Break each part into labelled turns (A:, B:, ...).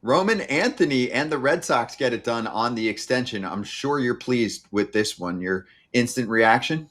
A: Roman Anthony and the Red Sox get it done on the extension. I'm sure you're pleased with this one. Your instant reaction?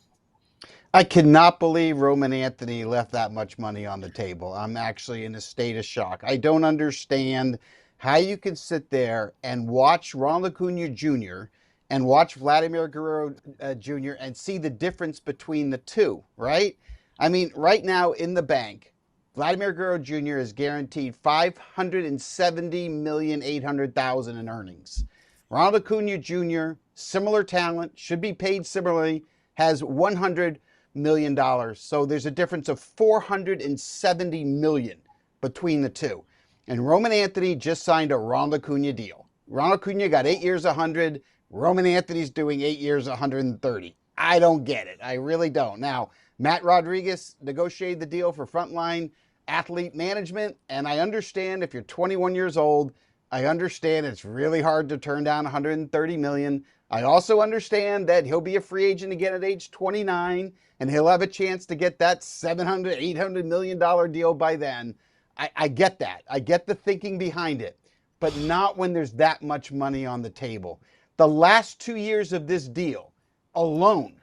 B: I cannot believe Roman Anthony left that much money on the table. I'm actually in a state of shock. I don't understand how you can sit there and watch Ronald Acuna Jr. and watch Vladimir Guerrero Jr. and see the difference between the two, right? I mean, right now in the bank, Vladimir Guerrero Jr. is guaranteed 570,800,000 in earnings. Ronald Acuna Jr., similar talent, should be paid similarly, has $100 million. So there's a difference of 470 million between the two. And Roman Anthony just signed a Ronald Acuna deal. Ronald Acuna got 8 years, 100. Roman Anthony's doing 8 years, 130. I don't get it. I really don't. Now, Matt Rodriguez negotiated the deal for frontline athlete management, and I understand if you're 21 years old, I understand it's really hard to turn down 130 million. I also understand that he'll be a free agent again at age 29, and he'll have a chance to get that $700, $800 million deal by then. I get that. I get the thinking behind it, but not when there's that much money on the table. The last 2 years of this deal alone,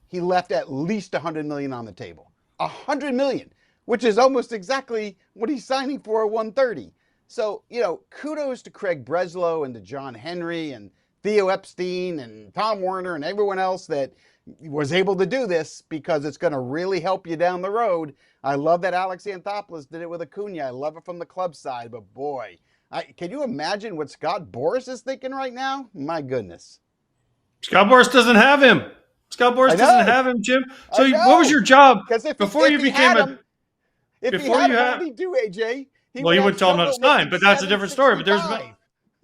B: he left at least 100 million on the table. 100 million, which is almost exactly what he's signing for at 130. So, kudos to Craig Breslow and to John Henry and Theo Epstein and Tom Werner and everyone else that was able to do this, because it's going to really help you down the road. I love that Alex Anthopoulos did it with Acuna. I love it from the club side, but boy, can you imagine what Scott Boras is thinking right now? My goodness.
C: Scott Boras doesn't have him. Scott Boras doesn't have him, Jim. So what was your job before you became a...
B: If he had him, what would he do, AJ?
C: He would tell him not to sign, but that's a different story. But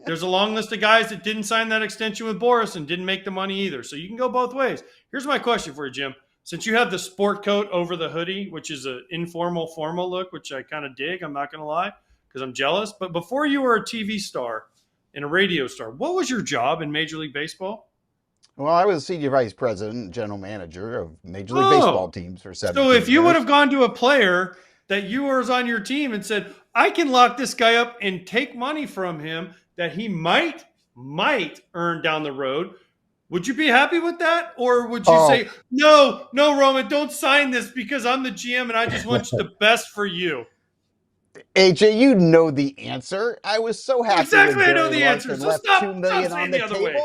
C: there's a long list of guys that didn't sign that extension with Boras and didn't make the money either. So you can go both ways. Here's my question for you, Jim. Since you have the sport coat over the hoodie, which is an informal, formal look, which I kind of dig, I'm not going to lie, because I'm jealous. But before you were a TV star and a radio star, what was your job in Major League Baseball?
B: Well, I was senior vice president and general manager of Major League Baseball teams for 17 years.
C: So if you would have gone to a player that you was on your team and said, I can lock this guy up and take money from him that he might earn down the road, would you be happy with that? Or would you say, no, Roman, don't sign this because I'm the GM and I just want the best for you?
B: AJ, you know the answer. I was so happy.
C: Exactly, I know the answer. So
B: left
C: stop
B: $2 million on the table.
C: Way.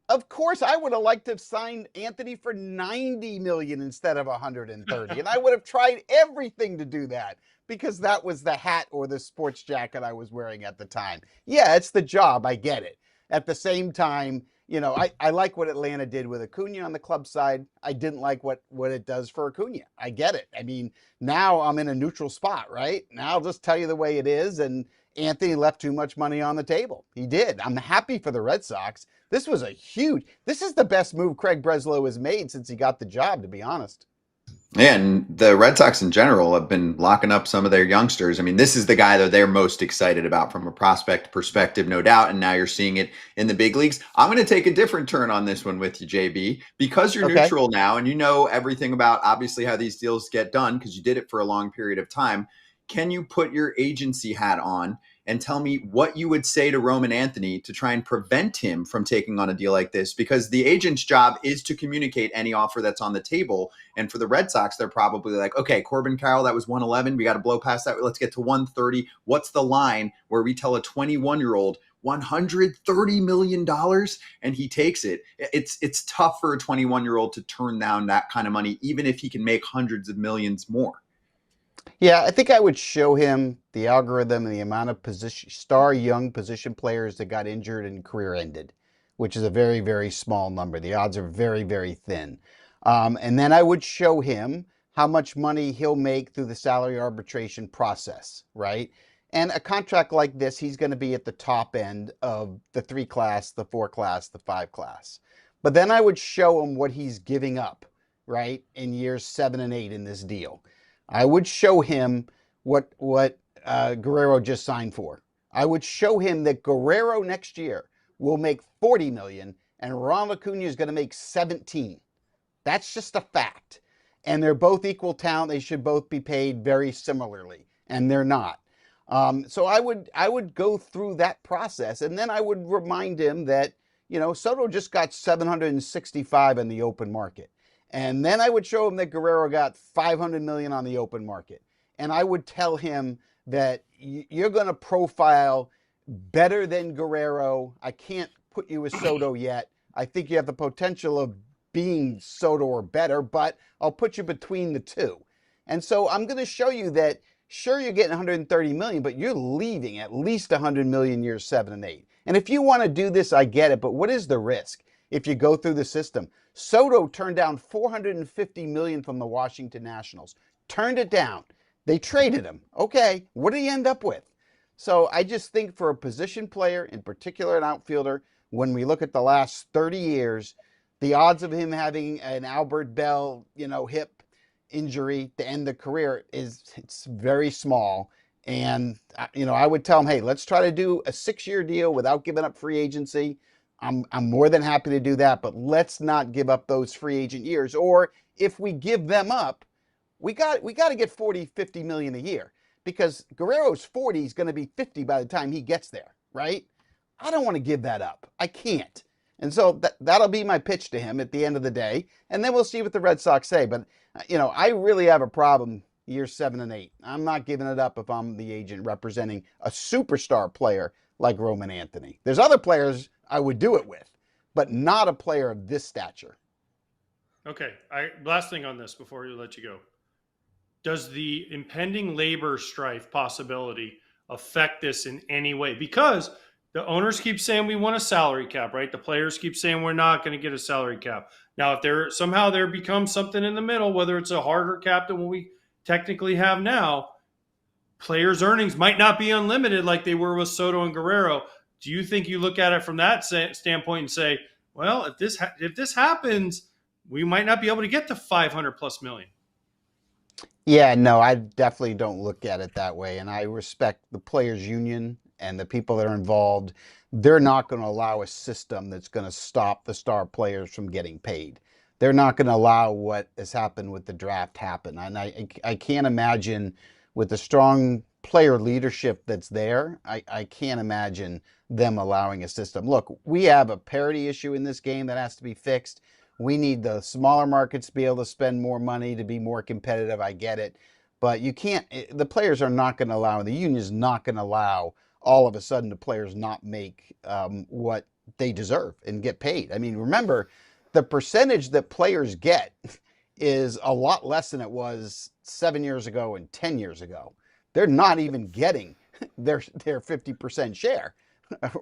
B: Of course, I would have liked to have signed Anthony for 90 million instead of 130. And I would have tried everything to do that, because that was the hat or the sports jacket I was wearing at the time. Yeah, it's the job. I get it. At the same time, I like what Atlanta did with Acuna on the club side. I didn't like what it does for Acuna. I get it. I mean, now I'm in a neutral spot, right? Now I'll just tell you the way it is. And Anthony left too much money on the table. He did. I'm happy for the Red Sox. This is the best move Craig Breslow has made since he got the job, to be honest.
A: Yeah, and the Red Sox in general have been locking up some of their youngsters. I mean, this is the guy that they're most excited about from a prospect perspective, no doubt. And now you're seeing it in the big leagues. I'm going to take a different turn on this one with you, JB, because you're neutral now and you know everything about obviously how these deals get done because you did it for a long period of time. Can you put your agency hat on and tell me what you would say to Roman Anthony to try and prevent him from taking on a deal like this? Because the agent's job is to communicate any offer that's on the table. And for the Red Sox, they're probably like, okay, Corbin Carroll, that was 111. We got to blow past that. Let's get to 130. What's the line where we tell a 21-year-old $130 million and he takes it? It's tough for a 21-year-old to turn down that kind of money, even if he can make hundreds of millions more.
B: Yeah, I think I would show him the algorithm and the amount of star young position players that got injured and career ended, which is a very, very small number. The odds are very, very thin. And then I would show him how much money he'll make through the salary arbitration process, right? And a contract like this, he's going to be at the top end of the 3 class, the 4 class, the 5 class. But then I would show him what he's giving up, right, in years 7 and 8 in this deal. I would show him what Guerrero just signed for. I would show him that Guerrero next year will make 40 million and Ronald Acuna is going to make 17. That's just a fact. And they're both equal talent. They should both be paid very similarly, and they're not. So I would go through that process, and then I would remind him that, Soto just got 765 in the open market. And then I would show him that Guerrero got 500 million on the open market. And I would tell him that you're going to profile better than Guerrero. I can't put you as Soto yet. I think you have the potential of being Soto or better, but I'll put you between the two. And so I'm going to show you that, sure, you're getting 130 million, but you're leaving at least 100 million years 7 and 8. And if you want to do this, I get it, but what is the risk if you go through the system? Soto turned down 450 million from the Washington Nationals. Turned it down. They traded him. Okay, what did he end up with? So I just think for a position player, in particular an outfielder, when we look at the last 30 years, the odds of him having an Albert Bell, hip injury to end the career it's very small. And I would tell him, hey, let's try to do a 6-year deal without giving up free agency. I'm more than happy to do that, but let's not give up those free agent years. Or if we give them up, we got to get 40, 50 million a year, because Guerrero's 40 is going to be 50 by the time he gets there, right? I don't want to give that up. I can't. And so that'll be my pitch to him at the end of the day. And then we'll see what the Red Sox say. But, I really have a problem years 7 and 8. I'm not giving it up if I'm the agent representing a superstar player like Roman Anthony. There's other players I would do it with, but not a player of this stature.
C: Okay. Last thing on this before we let you go. Does the impending labor strife possibility affect this in any way? Because the owners keep saying we want a salary cap, right? The players keep saying we're not going to get a salary cap. Now, if there becomes something in the middle, whether it's a harder cap than what we technically have now, players' earnings might not be unlimited like they were with Soto and Guerrero. Do you think you look at it from that standpoint and say, well, if this happens, we might not be able to get to 500 plus million?
B: Yeah, no, I definitely don't look at it that way. And I respect the players' union and the people that are involved. They're not going to allow a system that's going to stop the star players from getting paid. They're not going to allow what has happened with the draft happen. And I can't imagine, with the strong player leadership that's there, I can't imagine them allowing a system. Look, we have a parity issue in this game that has to be fixed. We need the smaller markets to be able to spend more money to be more competitive. I get it. But you can't, the players are not going to allow, the union is not going to allow all of a sudden the players not make what they deserve and get paid. I mean, remember, the percentage that players get is a lot less than it was 7 years ago and 10 years ago. They're not even getting their 50% share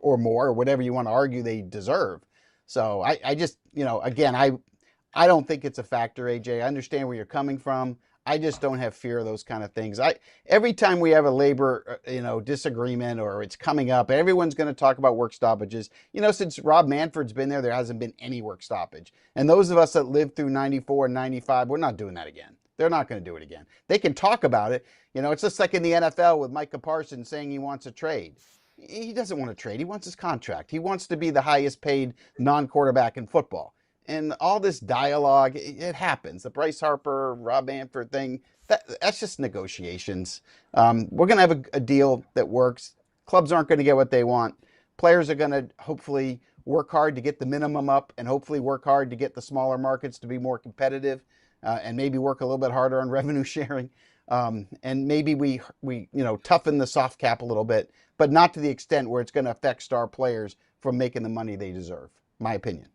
B: or more, or whatever you want to argue they deserve. So I just, again, I don't think it's a factor, AJ. I understand where you're coming from. I just don't have fear of those kind of things. Every time we have a labor, disagreement, or it's coming up, everyone's going to talk about work stoppages. Since Rob Manfred's been there hasn't been any work stoppage. And those of us that lived through 94 and 95, we're not doing that again. They're not going to do it again. They can talk about it. It's just like in the NFL with Micah Parsons saying he wants a trade. He doesn't want to trade. He wants his contract. He wants to be the highest paid non-quarterback in football. And all this dialogue, it happens. The Bryce Harper, Rob Manfred thing, that's just negotiations. We're going to have a deal that works. Clubs aren't going to get what they want. Players are going to hopefully work hard to get the minimum up, and hopefully work hard to get the smaller markets to be more competitive, and maybe work a little bit harder on revenue sharing. And maybe we toughen the soft cap a little bit, but not to the extent where it's going to affect star players from making the money they deserve, my opinion.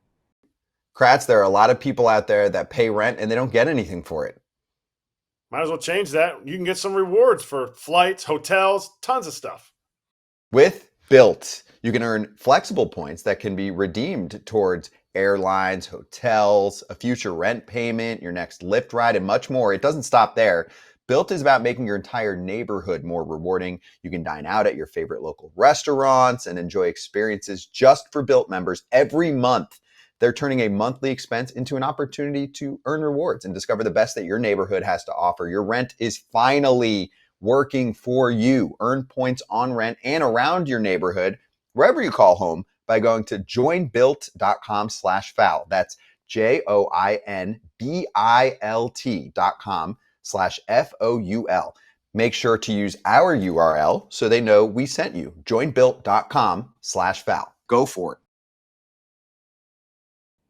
A: Kratz, there are a lot of people out there that pay rent and they don't get anything for it.
D: Might as well change that. You can get some rewards for flights, hotels, tons of stuff.
A: With Built, you can earn flexible points that can be redeemed towards airlines, hotels, a future rent payment, your next Lyft ride, and much more. It doesn't stop there. Built is about making your entire neighborhood more rewarding. You can dine out at your favorite local restaurants and enjoy experiences just for Built members every month. They're turning a monthly expense into an opportunity to earn rewards and discover the best that your neighborhood has to offer. Your rent is finally working for you. Earn points on rent and around your neighborhood, wherever you call home, by going to joinbuilt.com/foul. That's JOINBILT.com/FOUL. Make sure to use our URL so they know we sent you. Joinbuilt.com/Val. Go for it.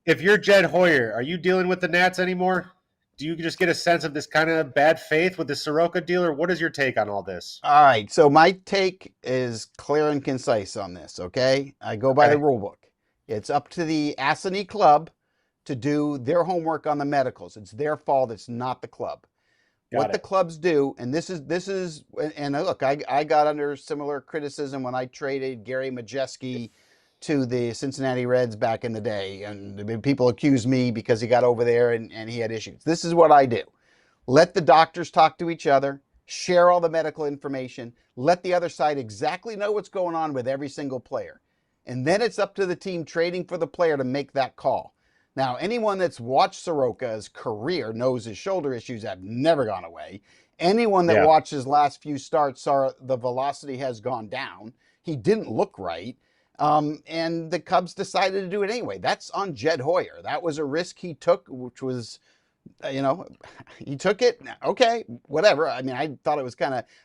E: If you're Jed Hoyer, are you dealing with the Nats anymore? Do you just get a sense of this kind of bad faith with the Soroka deal, or what is your take on all this?
B: All right, so my take is clear and concise on this, okay? I go by the rule book. It's up to the Assini club to do their homework on the medicals. It's their fault. It's not the club. What the clubs do, and this is, and look, I got under similar criticism when I traded Gary Majeski to the Cincinnati Reds back in the day, and people accused me because he got over there and he had issues. This is what I do. Let the doctors talk to each other, share all the medical information, let the other side exactly know what's going on with every single player. And then it's up to the team trading for the player to make that call. Now, anyone that's watched Soroka's career knows his shoulder issues have never gone away. Anyone that watched his last few starts saw the velocity has gone down. He didn't look right. And the Cubs decided to do it anyway. That's on Jed Hoyer. That was a risk he took, which was, he took it. Okay, whatever. I mean, I thought it was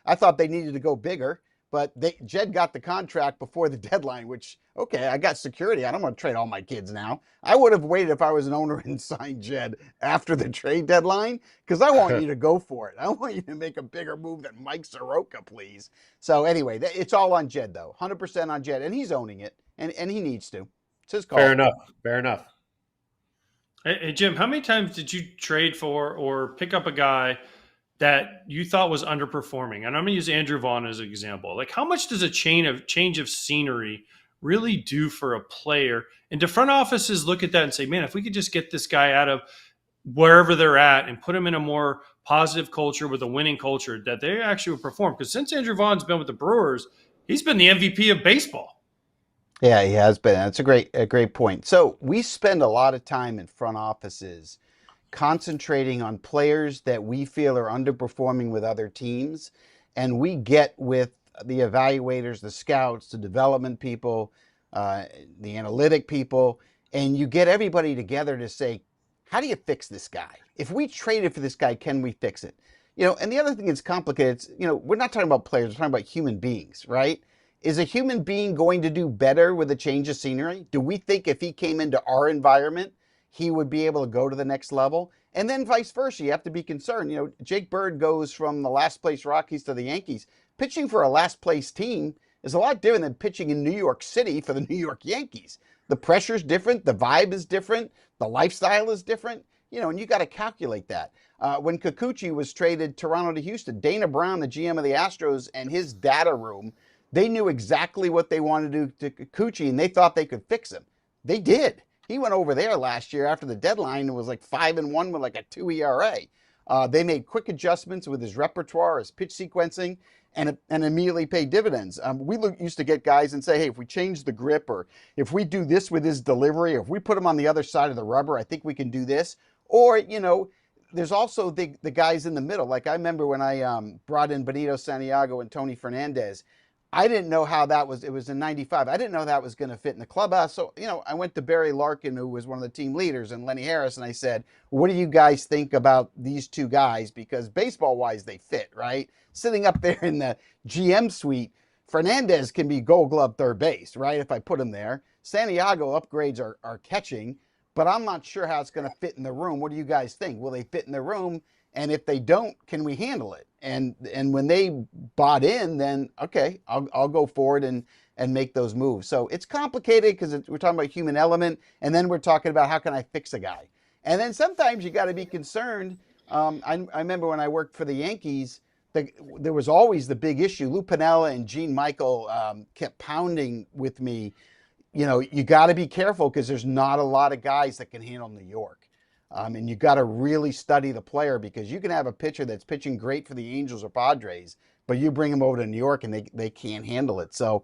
B: I thought they needed to go bigger. But Jed got the contract before the deadline, which, okay, I got security. I don't want to trade all my kids now. I would have waited if I was an owner and signed Jed after the trade deadline, because I want you to go for it. I want you to make a bigger move than Mike Soroka, please. So anyway, it's all on Jed, though. 100% on Jed, and he's owning it, and he needs to. It's his call.
E: Fair enough.
C: Hey, Jim, how many times did you trade for or pick up a guy that you thought was underperforming? And I'm going to use Andrew Vaughn as an example. Like, how much does a change of scenery really do for a player? And do front offices look at that and say, man, if we could just get this guy out of wherever they're at and put him in a more positive culture with a winning culture, that they actually would perform? Because since Andrew Vaughn's been with the Brewers, he's been the MVP of baseball.
B: Yeah, he has been. That's a great point. So we spend a lot of time in front offices concentrating on players that we feel are underperforming with other teams. And we get with the evaluators, the scouts, the development people, the analytic people, and you get everybody together to say, how do you fix this guy? If we traded for this guy, can we fix it? And the other thing that's complicated, we're not talking about players, we're talking about human beings, right? Is a human being going to do better with a change of scenery? Do we think if he came into our environment, he would be able to go to the next level? And then vice versa, you have to be concerned. Jake Bird goes from the last place Rockies to the Yankees. Pitching for a last place team is a lot different than pitching in New York City for the New York Yankees. The pressure's different, the vibe is different, the lifestyle is different, and you got to calculate that. When Kikuchi was traded Toronto to Houston, Dana Brown, the GM of the Astros, and his data room, they knew exactly what they wanted to do to Kikuchi, and they thought they could fix him. They did. He went over there last year after the deadline and was like 5-1 with like a 2 ERA. They made quick adjustments with his repertoire, his pitch sequencing, and immediately paid dividends. We used to get guys and say, hey, if we change the grip, or if we do this with his delivery, or if we put him on the other side of the rubber, I think we can do this. Or, there's also the guys in the middle. Like I remember when I brought in Benito Santiago and Tony Fernandez, I didn't know how that was. It was in '95. I didn't know that was going to fit in the clubhouse. So, I went to Barry Larkin, who was one of the team leaders, and Lenny Harris, and I said, what do you guys think about these two guys? Because baseball-wise, they fit, right? Sitting up there in the GM suite, Fernandez can be Gold Glove third base, right, if I put him there. Santiago upgrades are catching, but I'm not sure how it's going to fit in the room. What do you guys think? Will they fit in the room? And if they don't, can we handle it? And when they bought in, then okay, I'll go forward and make those moves. So it's complicated because we're talking about human element, and then we're talking about how can I fix a guy. And then sometimes you got to be concerned. I remember when I worked for the Yankees, there was always the big issue. Lou Piniella and Gene Michael kept pounding with me. You got to be careful because there's not a lot of guys that can handle New York. And you got to really study the player, because you can have a pitcher that's pitching great for the Angels or Padres, but you bring him over to New York and they can't handle it. So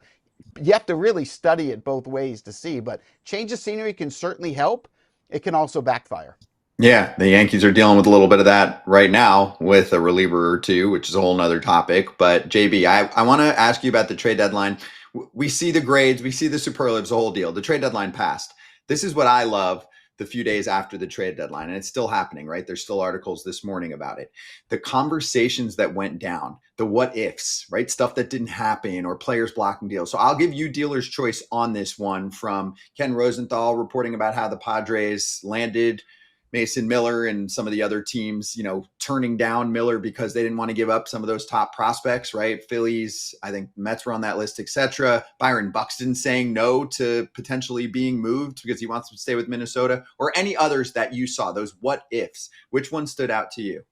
B: you have to really study it both ways to see. But change of scenery can certainly help. It can also backfire.
A: Yeah, the Yankees are dealing with a little bit of that right now with a reliever or two, which is a whole nother topic. But JB, I want to ask you about the trade deadline. We see the grades, we see the superlatives, the whole deal. The trade deadline passed. This is what I love. the few days after the trade deadline, and it's still happening, right? There's still articles this morning about it. The conversations that went down, the what ifs, right? Stuff that didn't happen, or players blocking deals. So I'll give you dealer's choice on this one, from Ken Rosenthal reporting about how the Padres landed Mason Miller and some of the other teams, turning down Miller because they didn't want to give up some of those top prospects, right? Phillies, I think Mets were on that list, etc. Byron Buxton saying no to potentially being moved because he wants to stay with Minnesota, or any others that you saw, those what ifs. Which one stood out to you?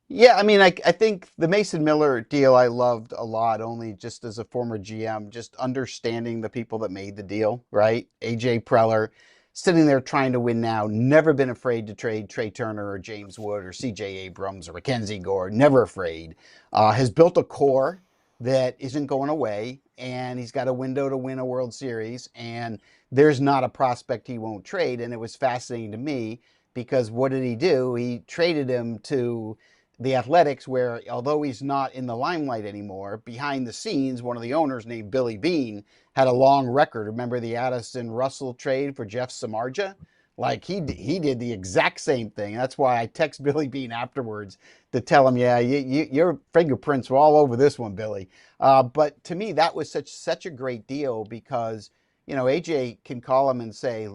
B: Yeah, I mean, I think the Mason Miller deal I loved a lot, only just as a former GM, just understanding the people that made the deal, right? AJ Preller, sitting there trying to win now, never been afraid to trade Trey Turner or James Wood or CJ Abrams or Mackenzie Gore, never afraid. Has built a core that isn't going away, and he's got a window to win a World Series, and there's not a prospect he won't trade. And it was fascinating to me because what did he do? He traded him to the Athletics, where although he's not in the limelight anymore, behind the scenes, one of the owners named Billy Beane had a long record. Remember the Addison Russell trade for Jeff Samardzija? Like he did the exact same thing. That's why I text Billy Beane afterwards to tell him, yeah, your fingerprints were all over this one, Billy. But to me, that was such a great deal because, AJ can call him and say,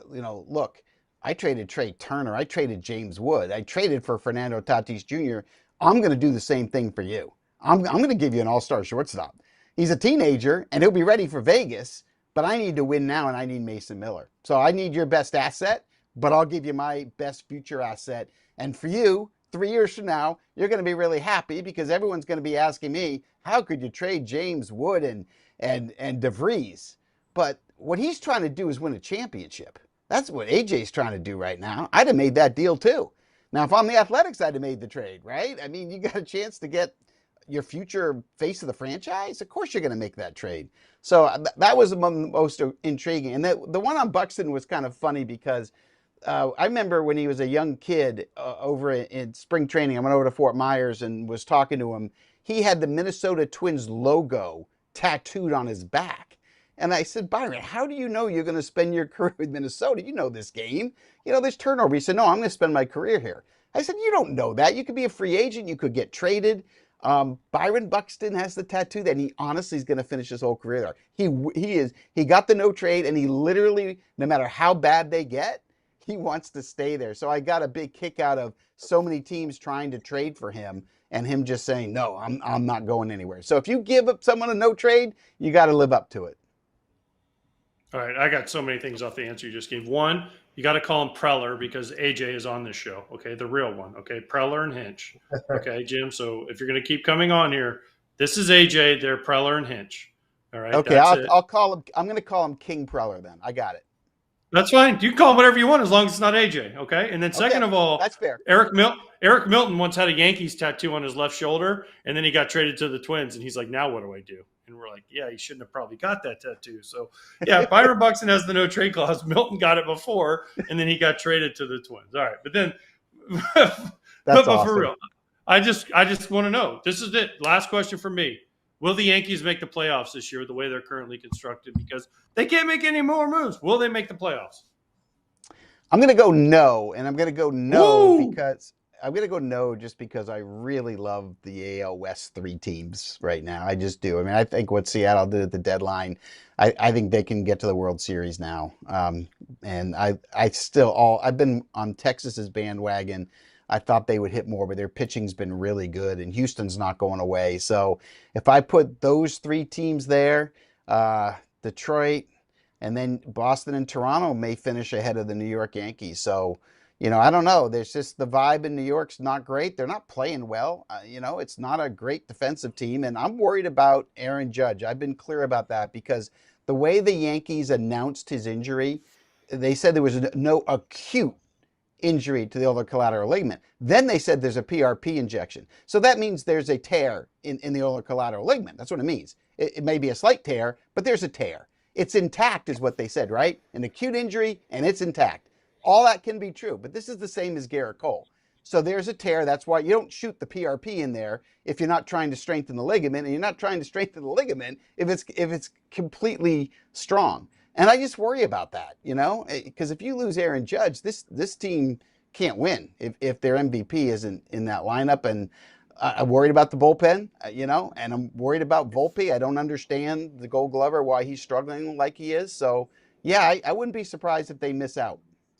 B: look, I traded Trey Turner. I traded James Wood. I traded for Fernando Tatis Jr. I'm going to do the same thing for you. I'm going to give you an all-star shortstop. He's a teenager, and he'll be ready for Vegas, but I need to win now, and I need Mason Miller. So I need your best asset, but I'll give you my best future asset. And for you, 3 years from now, you're going to be really happy because everyone's going to be asking me, how could you trade James Wood and DeVries? But what he's trying to do is win a championship. That's what AJ's trying to do right now. I'd have made that deal too. Now, if I'm the Athletics, I'd have made the trade, right? I mean, you got a chance to get your future face of the franchise. Of course, you're going to make that trade. So that was among the most intriguing. And the one on Buxton was kind of funny because I remember when he was a young kid over in spring training, I went over to Fort Myers and was talking to him. He had the Minnesota Twins logo tattooed on his back. And I said, Byron, how do you know you're going to spend your career with Minnesota? You know this game. There's turnover. He said, no, I'm going to spend my career here. I said, you don't know that. You could be a free agent. You could get traded. Byron Buxton has the tattoo that he honestly is going to finish his whole career there. He got the no trade, and he literally, no matter how bad they get, he wants to stay there. So I got a big kick out of so many teams trying to trade for him and him just saying, no, I'm not going anywhere. So if you give up someone a no trade, you got to live up to it.
C: All right, I got so many things off the answer you just gave. One, you got to call him Preller because AJ is on this show, okay? The real one, okay? Preller and Hinch, okay, Jim? So if you're going to keep coming on here, this is AJ, they're Preller and Hinch, all right?
B: Okay, I'll call him. I'm going to call him King Preller then. I got it.
C: That's fine. You can call him whatever you want as long as it's not AJ, okay? And then second of all,
B: that's fair.
C: Eric Milton once had a Yankees tattoo on his left shoulder, and then he got traded to the Twins, and he's like, now what do I do? And we're like, yeah, he shouldn't have probably got that tattoo. So, yeah, Byron Buxton has the no trade clause. Milton got it before, and then he got traded to the Twins. All right, but then, but
B: awesome.
C: For real, I just want to know. This is it. Last question for me. Will the Yankees make the playoffs this year the way they're currently constructed? Because they can't make any more moves. Will they make the playoffs?
B: I'm going to go no, and I'm going to go no
C: Woo!
B: because I'm going to go no just because I really love the AL West 3 teams right now. I just do. I mean, I think what Seattle did at the deadline, I think they can get to the World Series now. And I've been on Texas's bandwagon. I thought they would hit more, but their pitching's been really good, and Houston's not going away. So if I put those 3 teams there, Detroit, and then Boston and Toronto may finish ahead of the New York Yankees. So, I don't know. There's just the vibe in New York's not great. They're not playing well. It's not a great defensive team, and I'm worried about Aaron Judge. I've been clear about that because the way the Yankees announced his injury, they said there was no acute injury to the ulnar collateral ligament. Then they said there's a PRP injection. So that means there's a tear in the ulnar collateral ligament. That's what it means. It may be a slight tear, but there's a tear. It's intact is what they said, right? An acute injury, and it's intact. All that can be true, but this is the same as Garrett Cole. So there's a tear. That's why you don't shoot the PRP in there if you're not trying to strengthen the ligament, and you're not trying to strengthen the ligament if it's completely strong. And I just worry about that, because if you lose Aaron Judge, this team can't win if their MVP isn't in that lineup. And I'm worried about the bullpen, and I'm worried about Volpe. I don't understand the Gold Glover, why he's struggling like he is. So, yeah, I wouldn't be surprised if they miss out.